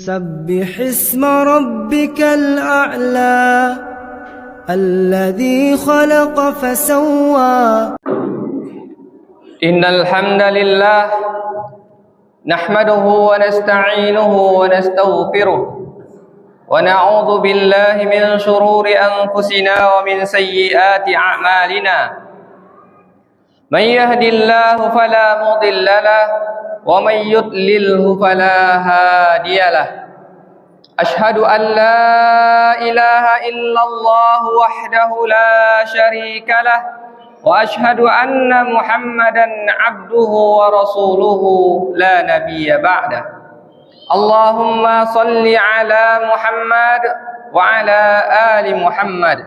سبح اسم ربك الأعلى الذي خلق فسوى. إن الحمد لله نحمده ونستعينه ونستغفره ونعوذ بالله من شرور أنفسنا ومن سيئات أعمالنا. من يهد الله فلا مضل له ومن يضلله فلا هادي له. أشهد أن لا إله إلا الله وحده لا شريك له وأشهد أن محمدا عبده ورسوله لا نبي بعده. اللهم صل على محمد وعلى آل محمد.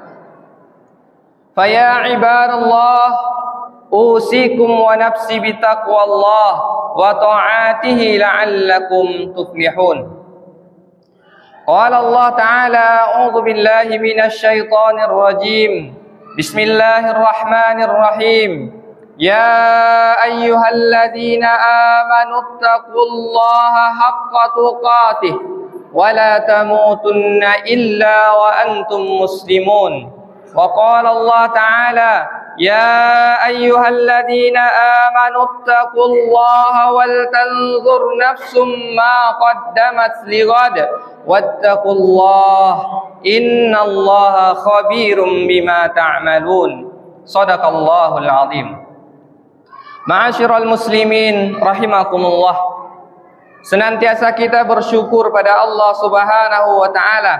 فيا عباد الله أوصيكم ونفسي بتقوى الله وطاعته لعلكم تفلحون. قال الله تعالى: أعوذ بالله من الشيطان الرجيم. بسم الله الرحمن الرحيم. يا أيها الذين آمنوا اتقوا الله حق تقاته ولا تموتن إلا وأنتم مسلمون. وقال الله تعالى: يا أيها الذين آمنوا اتقوا الله ولتنظر نفس ما قدمت لغد واتقوا الله إن الله خبير بما تعملون. صدق الله العظيم. Ma'asyiral muslimin rahimakumullah. Senantiasa kita bersyukur pada Allah Subhanahu wa taala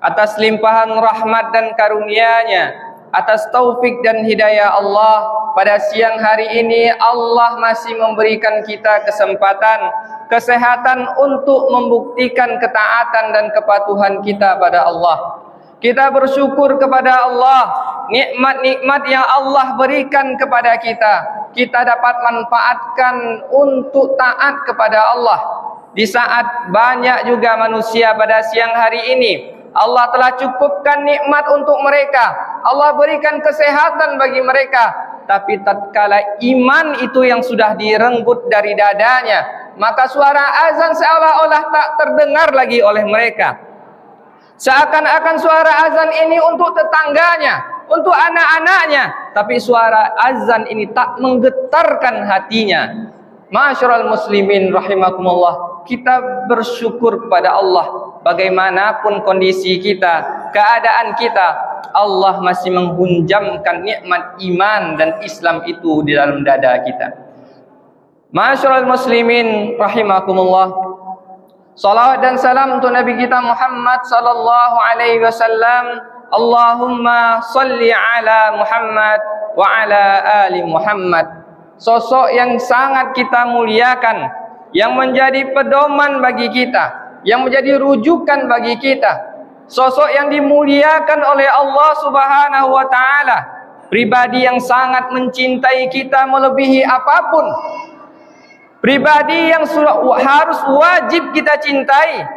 atas limpahan rahmat dan karunia-Nya, atas taufik dan hidayah Allah. Pada siang hari ini Allah masih memberikan kita kesempatan, kesehatan untuk membuktikan ketaatan dan kepatuhan kita pada Allah. Kita bersyukur kepada Allah, nikmat-nikmat yang Allah berikan kepada kita, kita dapat manfaatkan untuk taat kepada Allah. Di saat banyak juga manusia pada siang hari ini, Allah telah cukupkan nikmat untuk mereka, Allah berikan kesehatan bagi mereka, tapi tatkala iman itu yang sudah direnggut dari dadanya, maka suara azan seolah-olah tak terdengar lagi oleh mereka. Seakan-akan suara azan ini untuk tetangganya, untuk anak-anaknya, tapi suara azan ini tak menggetarkan hatinya. Ma'asyiral muslimin rahimakumullah, kita bersyukur kepada Allah. Bagaimanapun kondisi kita, keadaan kita, Allah masih menghunjamkan nikmat iman dan Islam itu di dalam dada kita. Ma'asyiral muslimin rahimakumullah, salawat dan salam untuk Nabi kita Muhammad sallallahu alaihi wasallam. Allahumma salli ala Muhammad wa ala ali Muhammad. Sosok yang sangat kita muliakan, yang menjadi pedoman bagi kita, yang menjadi rujukan bagi kita. Sosok yang dimuliakan oleh Allah Subhanahu wa taala, pribadi yang sangat mencintai kita melebihi apapun. Pribadi yang harus wajib kita cintai.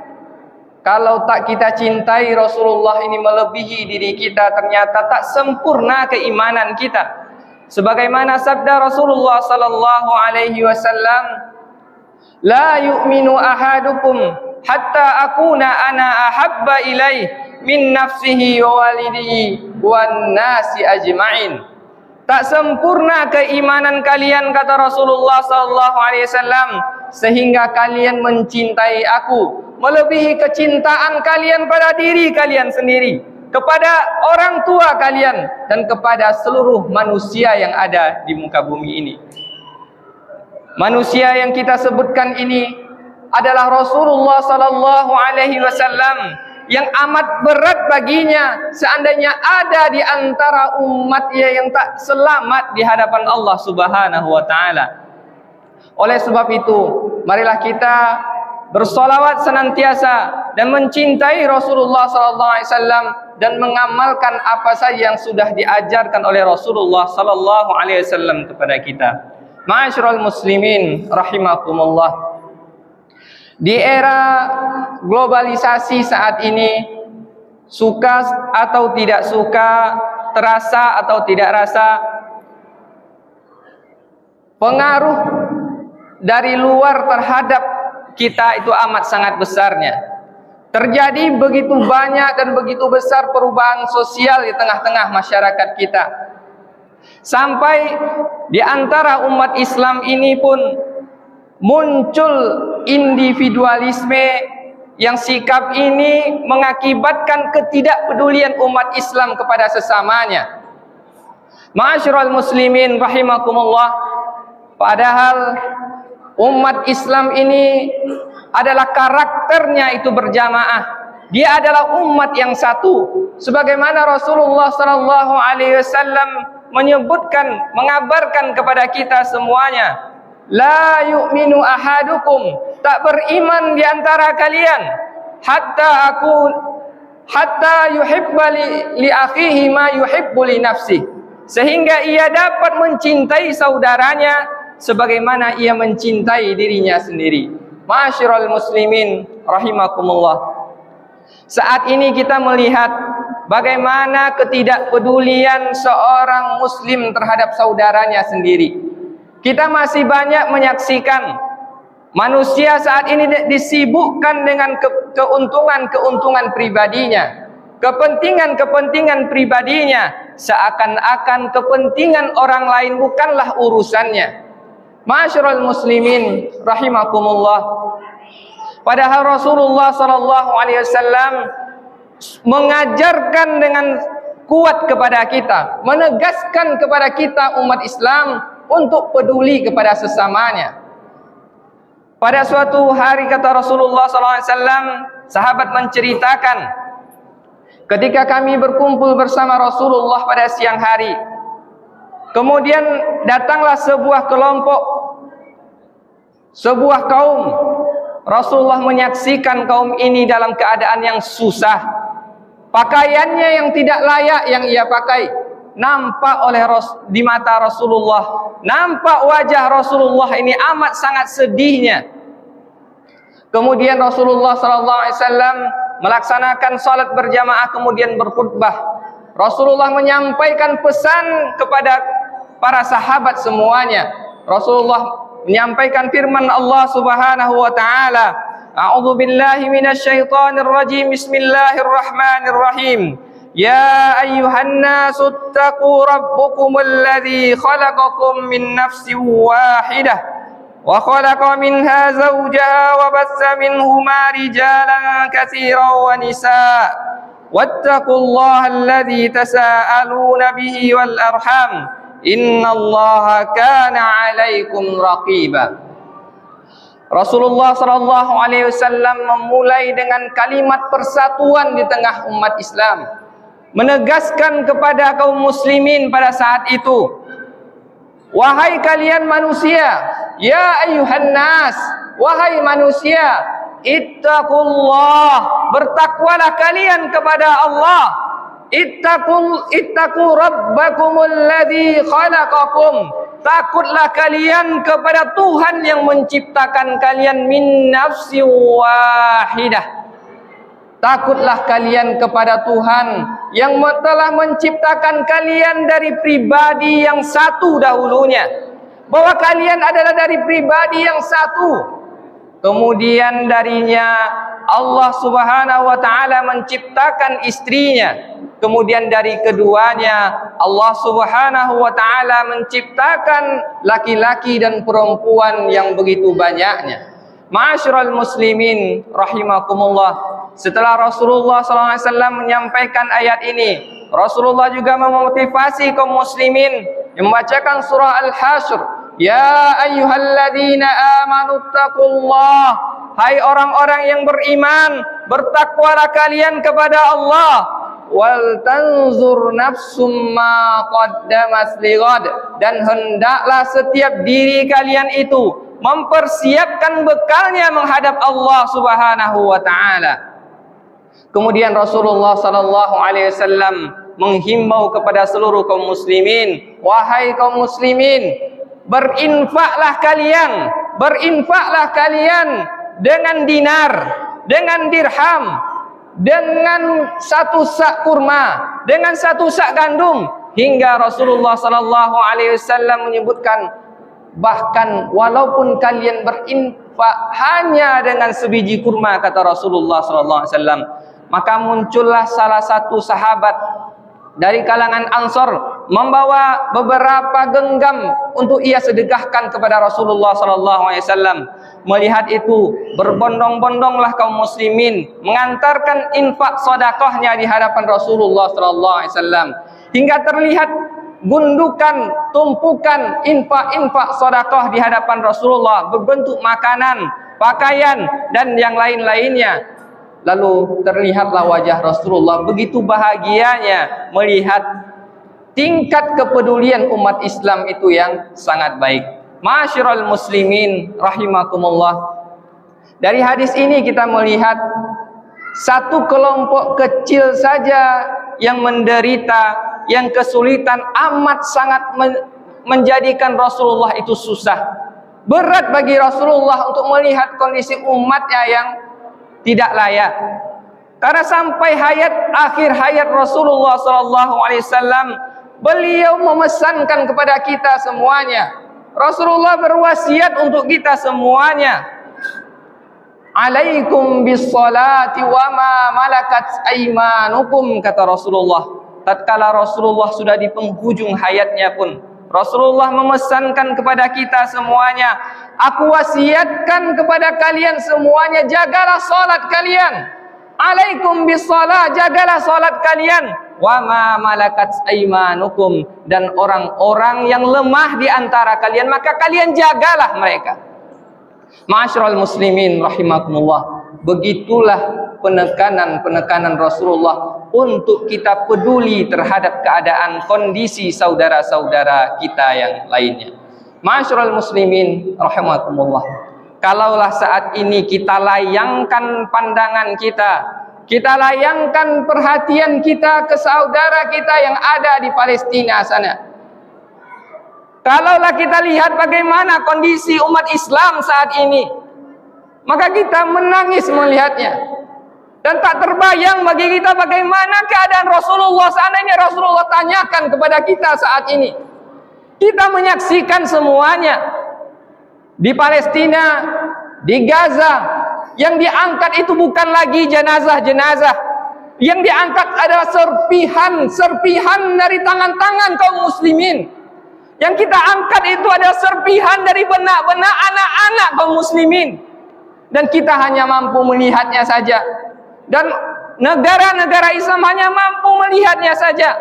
Kalau tak kita cintai Rasulullah ini melebihi diri kita, ternyata tak sempurna keimanan kita. Sebagaimana sabda Rasulullah sallallahu alaihi wasallam, la yu'minu ahadukum hatta akuna ana ahabba ilaih min nafsihi wa walidihi wan nasi ajma'in. Tak sempurna keimanan kalian, kata Rasulullah sallallahu alaihi wasallam, sehingga kalian mencintai aku melebihi kecintaan kalian pada diri kalian sendiri, kepada orang tua kalian, dan kepada seluruh manusia yang ada di muka bumi ini. Manusia yang kita sebutkan ini adalah Rasulullah sallallahu alaihi wasallam, yang amat berat baginya seandainya ada di antara umatnya yang tak selamat di hadapan Allah Subhanahu wa taala. Oleh sebab itu, marilah kita bersolawat senantiasa dan mencintai Rasulullah sallallahu alaihi wasallam dan mengamalkan apa saja yang sudah diajarkan oleh Rasulullah sallallahu alaihi wasallam kepada kita. Ma'asyiral muslimin rahimakumullah. Di era globalisasi saat ini, suka atau tidak suka, terasa atau tidak rasa, pengaruh dari luar terhadap kita itu amat sangat besarnya. Terjadi begitu banyak dan begitu besar perubahan sosial di tengah-tengah masyarakat kita. Sampai di antara umat Islam ini pun muncul individualisme yang sikap ini mengakibatkan ketidakpedulian umat Islam kepada sesamanya. Ma'asyiral muslimin rahimakumullah, padahal umat Islam ini adalah karakternya itu berjamaah. Dia adalah umat yang satu. Sebagaimana Rasulullah sallallahu alaihi wasallam menyebutkan, mengabarkan kepada kita semuanya, la yu'minu ahadukum, tak beriman di antara kalian hatta yuhibba li akhihi ma yuhibbu li nafsi, sehingga ia dapat mencintai saudaranya sebagaimana ia mencintai dirinya sendiri. Ma'asyiral muslimin rahimakumullah, saat ini kita melihat bagaimana ketidakpedulian seorang muslim terhadap saudaranya sendiri. Kita masih banyak menyaksikan manusia saat ini disibukkan dengan keuntungan-keuntungan pribadinya, kepentingan-kepentingan pribadinya, seakan-akan kepentingan orang lain bukanlah urusannya. Ma'asyiral muslimin rahimakumullah, padahal Rasulullah sallallahu alaihi wasallam mengajarkan dengan kuat kepada kita, menegaskan kepada kita umat Islam untuk peduli kepada sesamanya. Pada suatu hari, kata Rasulullah sallallahu alaihi wasallam, sahabat menceritakan, ketika kami berkumpul bersama Rasulullah pada siang hari, kemudian datanglah sebuah kelompok, sebuah kaum. Rasulullah menyaksikan kaum ini dalam keadaan yang susah. Pakaiannya yang tidak layak yang ia pakai nampak di mata Rasulullah. Nampak wajah Rasulullah ini amat sangat sedihnya. Kemudian Rasulullah SAW melaksanakan salat berjamaah, kemudian berkhutbah. Rasulullah menyampaikan pesan kepada para sahabat semuanya. Rasulullah menyampaikan firman Allah Subhanahu wa taala, a'udzu billahi minasyaitonir rajim, bismillahirrahmanirrahim. Ya ayyuhan nasu ittaqu rabbukumul ladzi khalaqakum min nafsin wahidah wa khalaqa minha zawjaha wa bassa minhuma rijalan katsiran wa nisaa wattaqullaha alladzi tasaaluna bihi wal arham innallaha kana 'alaikum raqiba. Rasulullah sallallahu alaihi wasallam memulai dengan kalimat persatuan di tengah umat Islam, menegaskan kepada kaum muslimin pada saat itu, wahai kalian manusia, ya ayyuhan nas, wahai manusia, ittaqullah, bertakwalah kalian kepada Allah. Ittaqu rabbakumul ladzi khalaqakum, takutlah kalian kepada Tuhan yang menciptakan kalian min nafsin wahidah. Takutlah kalian kepada Tuhan yang telah menciptakan kalian dari pribadi yang satu dahulunya, bahwa kalian adalah dari pribadi yang satu. Kemudian darinya Allah Subhanahu wa taala menciptakan istrinya. Kemudian dari keduanya Allah Subhanahu wa taala menciptakan laki-laki dan perempuan yang begitu banyaknya. Ma'asyiral muslimin rahimakumullah, setelah Rasulullah SAW menyampaikan ayat ini, Rasulullah juga memotivasi kaum muslimin membacakan surah Al-Hasyr. Ya ayyuhalladzina amanu taqullah, hai orang-orang yang beriman, bertakwalah kalian kepada Allah. Wal tanzur nafsum ma qaddamat lighad, dan hendaklah setiap diri kalian itu mempersiapkan bekalnya menghadap Allah Subhanahu wa taala. Kemudian Rasulullah sallallahu alaihi wasallam menghimbau kepada seluruh kaum muslimin, wahai kaum muslimin, berinfaklah kalian dengan dinar, dengan dirham, dengan satu sak kurma, dengan satu sak gandum, hingga Rasulullah sallallahu alaihi wasallam menyebutkan, bahkan walaupun kalian hanya dengan sebiji kurma, kata Rasulullah SAW. Maka muncullah salah satu sahabat dari kalangan Ansor membawa beberapa genggam untuk ia sedekahkan kepada Rasulullah SAW. Melihat itu, berbondong-bondonglah kaum muslimin mengantarkan infak sedekahnya di hadapan Rasulullah SAW, hingga terlihat gundukan, tumpukan infak-infak sedekah di hadapan Rasulullah berbentuk makanan, pakaian dan yang lain-lainnya. Lalu terlihatlah wajah Rasulullah begitu bahagianya melihat tingkat kepedulian umat Islam itu yang sangat baik. Ma'asyiral muslimin rahimakumullah. Dari hadis ini kita melihat satu kelompok kecil saja yang menderita, yang kesulitan amat sangat menjadikan Rasulullah itu susah. Berat bagi Rasulullah untuk melihat kondisi umatnya yang tidak layak. Karena sampai akhir hayat Rasulullah SAW, beliau memesankan kepada kita semuanya. Rasulullah berwasiat untuk kita semuanya. Alaikum bis-salati wa ma malakat aymanukum, kata Rasulullah. Tatkala Rasulullah sudah di penghujung hayatnya pun, Rasulullah memesankan kepada kita semuanya, aku wasiatkan kepada kalian semuanya, jagalah salat kalian. Alaikum bis-salat, jagalah salat kalian. Wa ma malakat aymanukum, dan orang-orang yang lemah di antara kalian, maka kalian jagalah mereka. Ma'asyiral muslimin rahimakumullah. Begitulah penekanan Rasulullah untuk kita peduli terhadap keadaan kondisi saudara-saudara kita yang lainnya. Ma'asyiral muslimin rahimakumullah. Kalaulah saat ini kita layangkan pandangan kita layangkan perhatian kita ke saudara kita yang ada di Palestina sana. Kalaulah kita lihat bagaimana kondisi umat Islam saat ini, maka kita menangis melihatnya. Dan tak terbayang bagi kita bagaimana keadaan Rasulullah. Seandainya Rasulullah tanyakan kepada kita saat ini, kita menyaksikan semuanya. Di Palestina, di Gaza, yang diangkat itu bukan lagi jenazah-jenazah. Yang diangkat adalah serpihan dari tangan-tangan kaum muslimin. Yang kita angkat itu adalah serpihan dari benak-benak anak-anak kaum muslimin. Dan kita hanya mampu melihatnya saja. Dan negara-negara Islam hanya mampu melihatnya saja.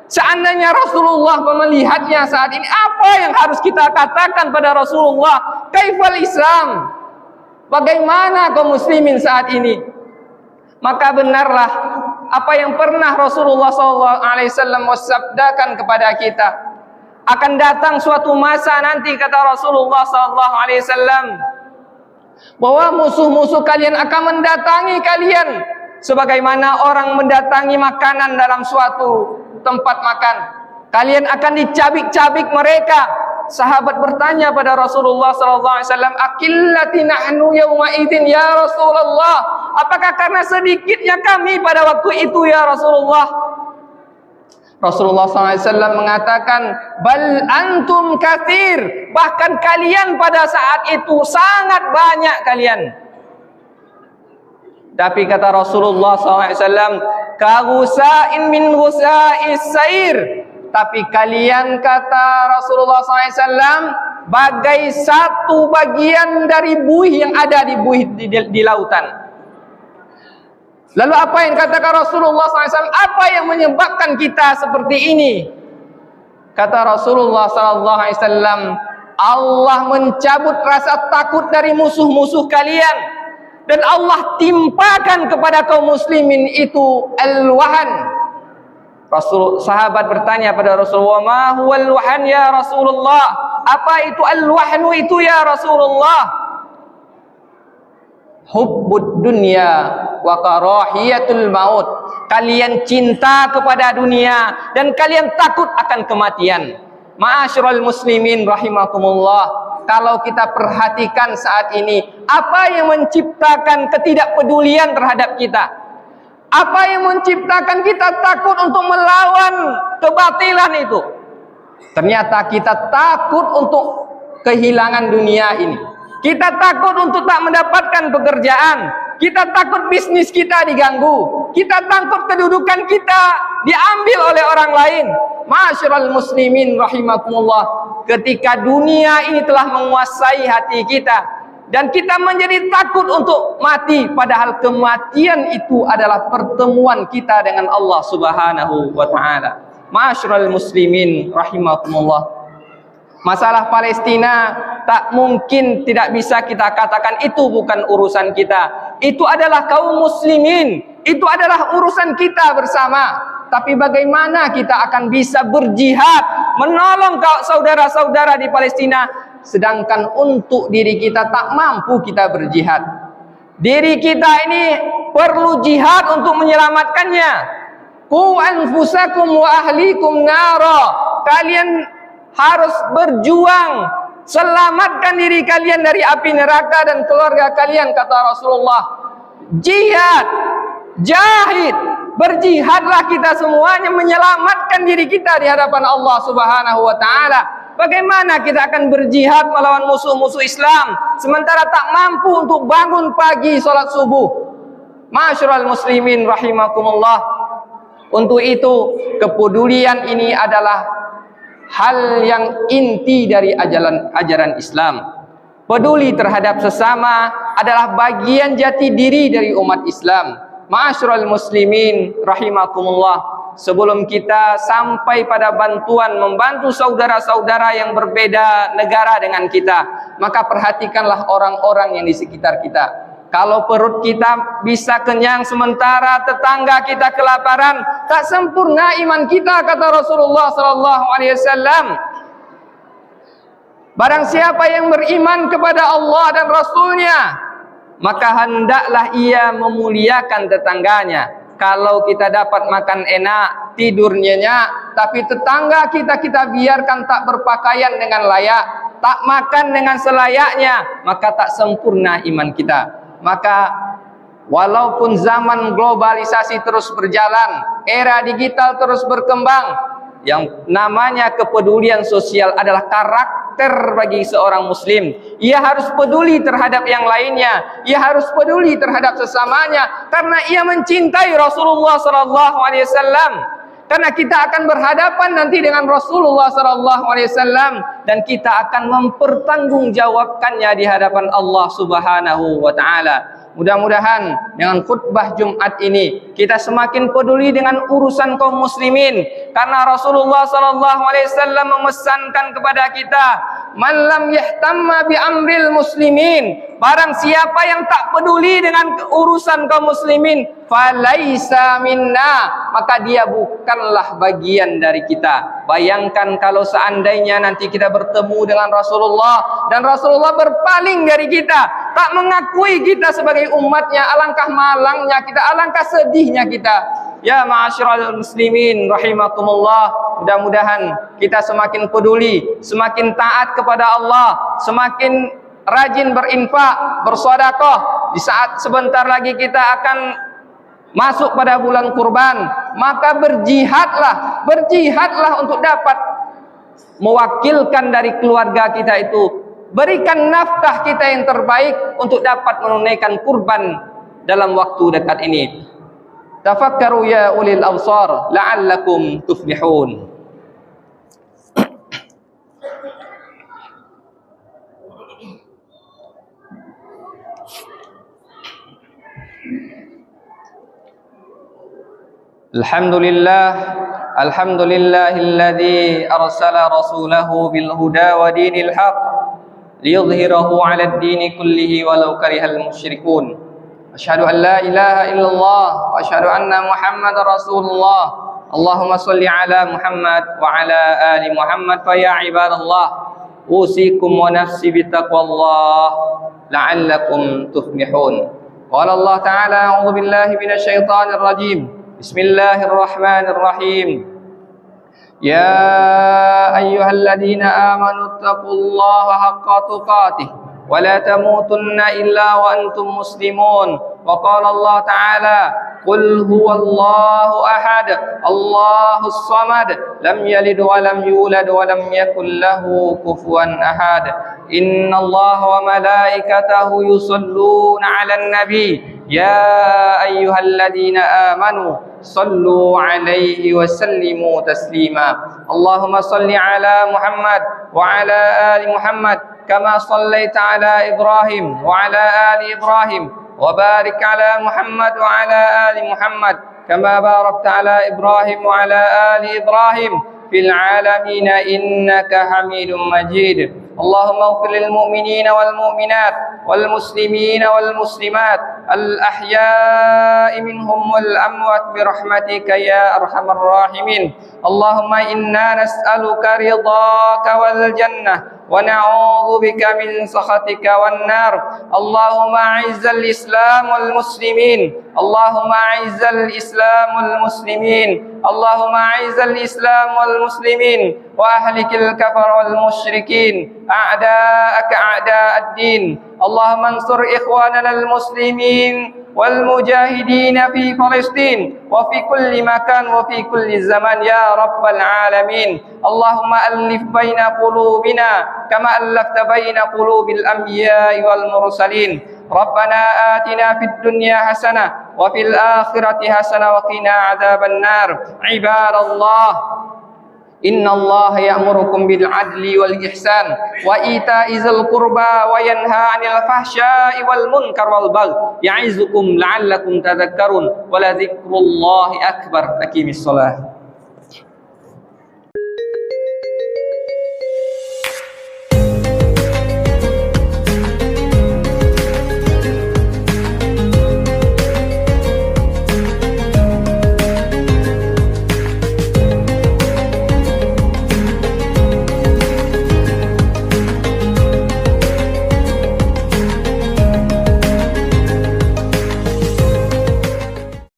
Seandainya Rasulullah melihatnya saat ini, apa yang harus kita katakan pada Rasulullah? Kaifal Islam? Bagaimana kaum muslimin saat ini? Maka benarlah apa yang pernah Rasulullah SAW sabdakan kepada kita. Akan datang suatu masa nanti, kata Rasulullah SAW, bahwa musuh-musuh kalian akan mendatangi kalian sebagaimana orang mendatangi makanan dalam suatu tempat makan. Kalian akan dicabik-cabik mereka. Sahabat bertanya pada Rasulullah SAW, akillati nahnu yawma idin ya Rasulullah, apakah karena sedikitnya kami pada waktu itu ya Rasulullah? Rasulullah SAW mengatakan, bal antum katsir, bahkan kalian pada saat itu sangat banyak kalian. Tapi kata Rasulullah SAW, kaghusain min ghusais sair, tapi kalian, kata Rasulullah SAW, bagai satu bagian dari buih yang ada di lautan. Lalu apa yang katakan Rasulullah SAW? Apa yang menyebabkan kita seperti ini? Kata Rasulullah SAW, Allah mencabut rasa takut dari musuh-musuh kalian, dan Allah timpakan kepada kaum muslimin itu al-wahan. Sahabat bertanya pada Rasulullah, ma huwal wahan ya Rasulullah? Apa itu al-wahnu itu ya Rasulullah? Hubbud dunya wa karahiyatul maut. Kalian cinta kepada dunia dan kalian takut akan kematian. Ma'asyiral muslimin rahimakumullah. Kalau kita perhatikan saat ini, apa yang menciptakan ketidakpedulian terhadap kita? Apa yang menciptakan kita takut untuk melawan kebatilan itu? Ternyata kita takut untuk kehilangan dunia ini. Kita takut untuk tak mendapatkan pekerjaan. Kita takut bisnis kita diganggu. Kita takut kedudukan kita diambil oleh orang lain. Ma'asyiral muslimin rahimakumullah. Ketika dunia ini telah menguasai hati kita dan kita menjadi takut untuk mati, padahal kematian itu adalah pertemuan kita dengan Allah Subhanahu wa taala. Ma'asyiral muslimin rahimakumullah. Masalah Palestina tak mungkin tidak bisa kita katakan itu bukan urusan kita. Itu adalah kaum muslimin, itu adalah urusan kita bersama. Tapi bagaimana kita akan bisa berjihad menolong saudara-saudara di Palestina, sedangkan untuk diri kita tak mampu kita berjihad. Diri kita ini perlu jihad untuk menyelamatkannya. Qu anfusakum wa ahlikum nara. Kalian harus berjuang, selamatkan diri kalian dari api neraka dan keluarga kalian, kata Rasulullah. Jihad, jahid, berjihadlah kita semuanya menyelamatkan diri kita di hadapan Allah Subhanahu wa taala. Bagaimana kita akan berjihad melawan musuh-musuh Islam sementara tak mampu untuk bangun pagi salat subuh? Ma'asyiral muslimin rahimakumullah. Untuk itu kepedulian ini adalah hal yang inti dari ajaran Islam. Peduli terhadap sesama adalah bagian jati diri dari umat Islam. Ma'asyiral muslimin rahimakumullah. Sebelum kita sampai pada bantuan membantu saudara-saudara yang berbeda negara dengan kita, maka perhatikanlah orang-orang yang di sekitar kita. Kalau perut kita bisa kenyang sementara tetangga kita kelaparan, tak sempurna iman kita, kata Rasulullah SAW. Barang siapa yang beriman kepada Allah dan Rasulnya, maka hendaklah ia memuliakan tetangganya. Kalau kita dapat makan enak, tidur nyenyak, tapi tetangga kita biarkan tak berpakaian dengan layak, tak makan dengan selayaknya, maka tak sempurna iman kita. Maka walaupun zaman globalisasi terus berjalan, era digital terus berkembang, yang namanya kepedulian sosial adalah karakter bagi seorang muslim. Ia harus peduli terhadap yang lainnya, ia harus peduli terhadap sesamanya karena ia mencintai Rasulullah SAW. Karena kita akan berhadapan nanti dengan Rasulullah SAW dan kita akan mempertanggungjawabkannya di hadapan Allah Subhanahu wa taala. Mudah-mudahan dengan khutbah Jumat ini kita semakin peduli dengan urusan kaum muslimin, karena Rasulullah SAW memesankan kepada kita, "Man lam yahtamma bi amril muslimin." Barang siapa yang tak peduli dengan urusan kaum muslimin, falaisa minna, maka dia bukanlah bagian dari kita. Bayangkan kalau seandainya nanti kita bertemu dengan Rasulullah dan Rasulullah berpaling dari kita, tak mengakui kita sebagai umatnya, alangkah malangnya kita, alangkah sedihnya kita. Ya ma'asyiral muslimin rahimakumullah, mudah-mudahan kita semakin peduli, semakin taat kepada Allah, semakin rajin berinfak, bersedekah. Di saat sebentar lagi kita akan masuk pada bulan kurban, maka berjihadlah untuk dapat mewakilkan dari keluarga kita itu. Berikan nafkah kita yang terbaik untuk dapat menunaikan kurban dalam waktu dekat ini. Tafakkaru ya ulil absar la'allakum tuflihun. Alhamdulillahilladzi arsala rasulahu bil huda wa dinil haq liyudhhirahu 'alad dini kullihi walau karihal musyrikun. Asyhadu an la ilaha illallah wa asyhadu anna Muhammadar Rasulullah. Allahumma shalli ala Muhammad wa ala ali Muhammad. Fa ya ibadallah, usikum wa nafsi bitaqwallah la'allakum tuflihun. Qala Allah ta'ala, a'udzu billahi minasy syaithanir rajim. Bismillahirrahmanirrahim. Ya ayyuhalladzina amanu taqullaha haqqa tuqatih ولا تموتن إلا وأنتم مسلمون. وقال الله تعالى: قل هو الله أحد الله الصمد لم يلد ولم يولد ولم يكن له كفوا أحد. إن الله وملائكته يصلون على النبي يا أيها الذين آمنوا صلوا عليه وسلموا تسليما. اللهم صل على محمد وعلى آل محمد كما صليت على إبراهيم وعلى آل إبراهيم، وبارك على محمد وعلى آل محمد كما باركت على إبراهيم وعلى آل إبراهيم في العالمين إنك حميد مجيد. اللهم اغفر للمؤمنين والمؤمنات والمسلمين والمسلمات الأحياء منهم والأموات برحمتك يا أرحم الراحمين. اللهم إنا نسألك رضاك والجنة ونعوذ بك من سخطك والنار. اللهم أعز الإسلام والمسلمين، اللهم أعز الإسلام والمسلمين، اللهم أعز الإسلام والمسلمين وأهلك الكفر والمشركين أعداءك أعداء الدين. اللهم انصر إخواننا المسلمين والمجاهدين في فلسطين وفي كل مكان وفي كل زمان يا رب العالمين. اللهم ألف بين قلوبنا كما ألفت بين قلوب الأنبياء والمرسلين. ربنا آتنا في الدنيا حسنة وفي الآخرة حسنة وقنا عذاب النار. عباد الله، إن الله يأمركم بالعدل والإحسان وإيتاء ذي القربى وينهى عن الفحشاء والمنكر والبغي يعظكم لعلكم تذكرون ولذكر الله أكبر. أقيموا الصلاة.